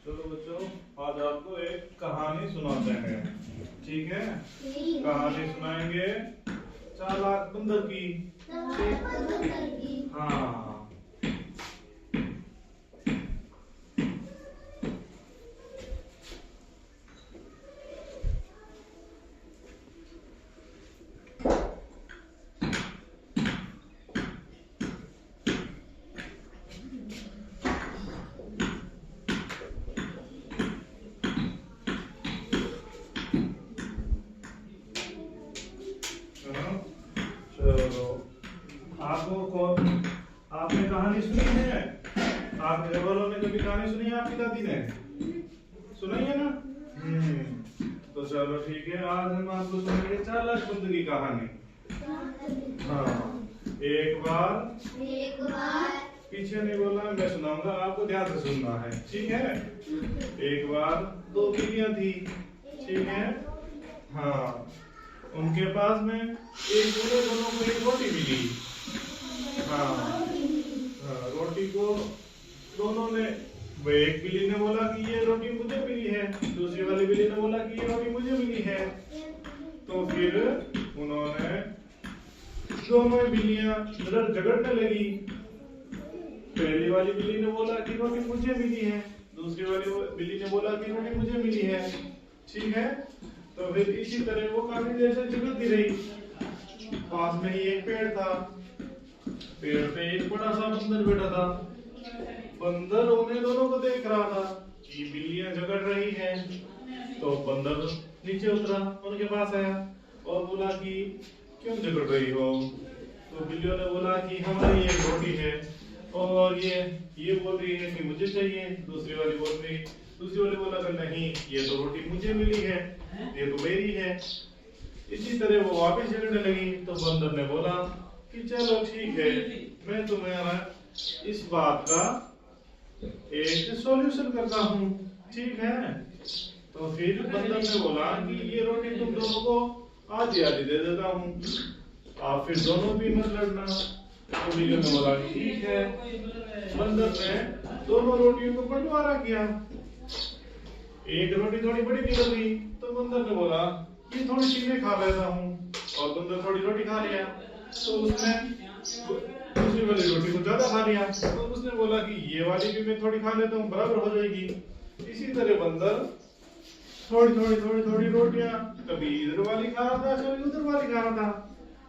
चलो बच्चों, आज आपको एक कहानी सुनाते हैं। ठीक है, कहानी सुनाएंगे चालाक बंदर की। हाँ, चलो आपने कहानी सुनी है? आपके घर वालों ने कभी कहानी सुनी है? आपकी दादी ने सुनाई है ना? तो चलो ठीक है, आज हम आपको सुनाएंगे चालाक बंदर की कहानी। हाँ, एक बार पीछे नहीं बोला, मैं सुनाऊंगा, आपको ध्यान से सुनना है। ठीक है, एक बार दो बिल्लियां थी। ठीक है, हाँ, उनके पास में दोनों को एक रोटी मिली। हाँ, रोटी को दोनों ने, एक बिल्ली ने बोला कि ये रोटी मुझे मिली है, दूसरी वाली बिल्ली ने बोला कि ये रोटी मुझे मिली है। तो फिर उन्होंने दोनों बिल्लियां झगड़ने लगी। पहली वाली बिल्ली ने बोला कि रोटी मुझे मिली है, दूसरी वाली बिल्ली ने बोला कि रोटी मुझे मिली है। ठीक है, तो फिर इसी तरह वो काफी देर से झगड़ती रही। पास में ही एक पेड़ था, पेड़ पे एक बड़ा सा बंदर बैठा था। बंदर उन्हें दोनों को देख रहा था कि बिल्लियां झगड़ रही हैं। तो बंदर नीचे उतरा, उनके पास आया और बोला कि क्यों झगड़ रही हो? तो बिल्लियों ने बोला कि हमारी एक रोटी है और ये बोल रही है कि मुझे चाहिए, दूसरी वाली बोला कि नहीं, ये तो रोटी मुझे मिली है, ये तो मेरी है। इसी तरह वो वापस झगड़ने लगी। तो बंदर ने बोला कि चलो ठीक है, मैं तुम्हारा इस बात का एक सॉल्यूशन करता हूँ। ठीक है, तो फिर बंदर ने बोला कि ये रोटी तुम दोनों को आधी आधी दे देता हूँ, आप फिर दोनों भी मत लड़ना। तो बिल्ली ने बोला ठीक है। बंदर ने दोनों रोटियों को बंटवारा किया। एक रोटी थोड़ी बड़ी निकल गई, तो बंदर ने बोला कि थोड़ी सी मैं खा लेता हूँ, और बंदर थोड़ी रोटी खा लिया। तो उसने दूसरी वाली रोटी को ज्यादा खा लिया। तो उसने बोला कि ये वाली भी मैं थोड़ी खा लेता हूँ, बराबर हो जाएगी। इसी तरह बंदर थोड़ी रोटियां कभी इधर वाली खा रहा था, कभी उधर वाली खा रहा था।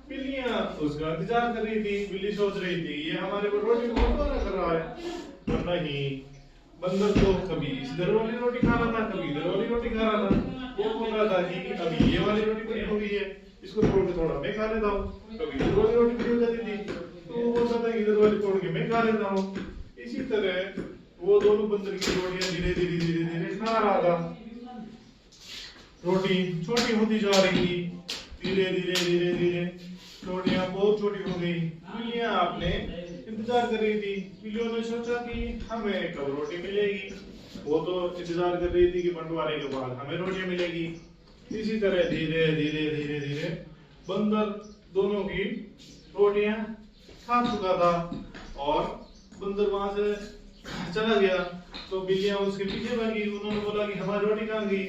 बिल्लियां उसका इंतजार कर रही थी। बिल्ली सोच रही थी ये हमारे को रोटी को बंटवारा कर रहा है, पर नहीं, बंदर तो कभी इधर वाली रोटी खा रहा था, कभी इधर वाली रोटी खा रहा था। वो बोल रहा था कि अभी ये वाली रोटी बड़ी हो गई है, इसको तोड़ के थोड़ा मैं खा लेता हूँ। कभी इधर वाली रोटी बड़ी हो जाती थी, तो वो बोलता था इधर वाली तोड़ के मैं खा लेता हूँ। इसी तरह वो दोनों बंदर की रोटियां धीरे खा रहा था। रोटी छोटी होती जा रही थी, धीरे धीरे रोटियां बहुत छोटी हो गई। बिल्लियां आपने इंतजार कर रही थी। बिल्लियों ने सोचा कि हमें कब रोटी मिलेगी। वो तो इंतजार कर रही थी कि बंटवारे के बाद हमें रोटियां मिलेगी। इसी तरह धीरे बंदर दोनों की रोटियां खा चुका था और बंदर वहां से चला गया। तो बिल्लियां उसके पीछे भागी। उन्होंने बोला कि हमारी रोटी कहाँ गई?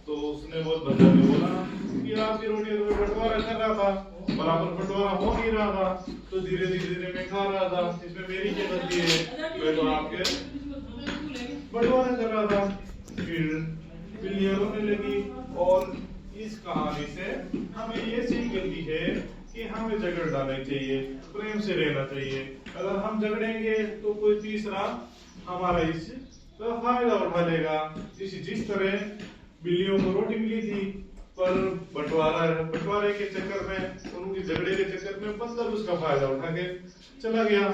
तो उसने बंदर ने बोला कि आपकी रोटी तो मैं बंटवारा कर रहा था, बराबर बंटवारा हो नहीं रहा था, तो धीरे मैं खा रहा था, इसमें मेरी क्या गलती है? मैं तो आपके बंटवारा कर रहा था। फिर बिल्लियां रोने लगी। और इस कहानी से हमें ये सीख मिलती है कि हमें झगड़ना नहीं चाहिए, प्रेम से रहना चाहिए। अगर हम झगड़ेंगे तो कोई तीसरा हमारा इसका फायदा उठा लेगा। जिस तरह बिल्लियों को रोटी मिली थी, पर बंटवारे के चक्कर में, उनकी झगड़े के चक्कर में बंदर उसका फायदा उठा के चला गया।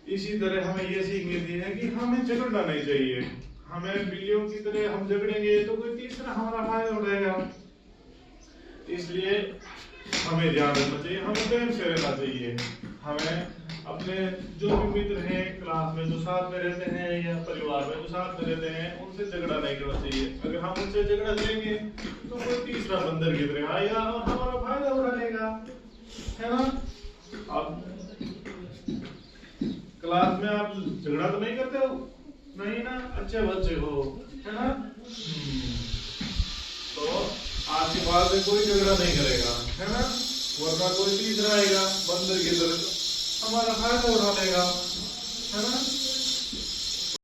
इसी तरह हमें यह सीख मिलती है कि हमें झगड़ना नहीं चाहिए। हमें बिल्लियों की तरह हम झगड़ेंगे तो कोई तीसरा हमारा फायदा उठाएगा। इसलिए हमें ध्यान रखना चाहिए, हमें प्रेम से रहना चाहिए। हमें अपने जो भी मित्र हैं, क्लास में जो साथ में रहते हैं या परिवार में जो साथ में रहते हैं, उनसे झगड़ा नहीं करना चाहिए। अगर हम उनसे झगड़ा करेंगे तो कोई तीसरा बंदर की तरह आएगा और हमारा फायदा उठा लेगा, है ना? अब क्लास में आप झगड़ा तो नहीं करते हो, नहीं ना, अच्छे बच्चे हो, है ना। तो आज के बाद में कोई झगड़ा नहीं करेगा, है ना, वरना कोई तीसरा आएगा बंदर की तरह हमारा फायदा उठा लेगा, है ना।